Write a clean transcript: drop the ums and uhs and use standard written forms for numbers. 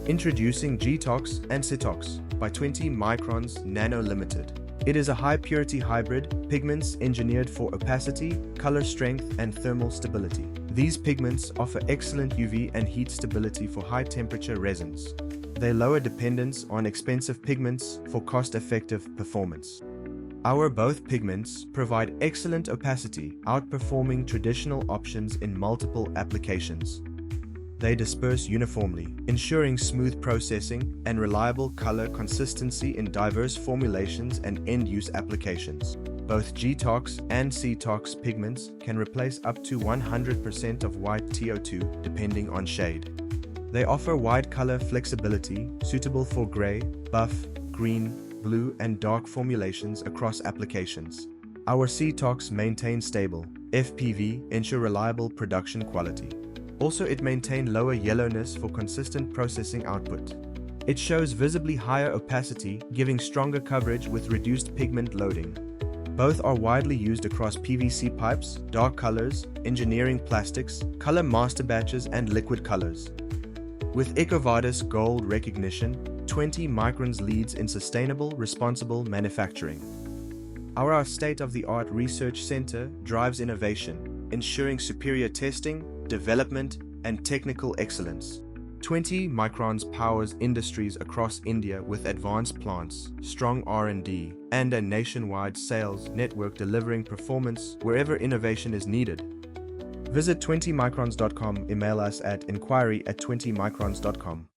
Introducing G-TOX and C-TOX by 20 Microns Nano Limited. It is a high-purity hybrid pigments engineered for opacity, color strength, and thermal stability. These pigments offer excellent UV and heat stability for high-temperature resins. They lower dependence on expensive pigments for cost-effective performance. Our both pigments provide excellent opacity, outperforming traditional options in multiple applications. They disperse uniformly, ensuring smooth processing and reliable color consistency in diverse formulations and end-use applications. Both G-TOX and C-TOX pigments can replace up to 100% of white TiO₂ depending on shade. They offer wide color flexibility suitable for gray, buff, green, blue, and dark formulations across applications. Our C-TOX maintains stable FPV, ensure reliable production quality. Also, it maintains lower yellowness for consistent processing output. It shows visibly higher opacity, giving stronger coverage with reduced pigment loading. Both are widely used across PVC pipes, dark colors, engineering plastics, color master batches, and liquid colors. With EcoVadis Gold recognition, 20 Microns leads in sustainable, responsible manufacturing. Our state-of-the-art research center drives innovation, ensuring superior testing, development, and technical excellence. 20 Microns powers industries across India with advanced plants, strong R&D, and a nationwide sales network delivering performance wherever innovation is needed. Visit 20microns.com, email us at inquiry@20microns.com.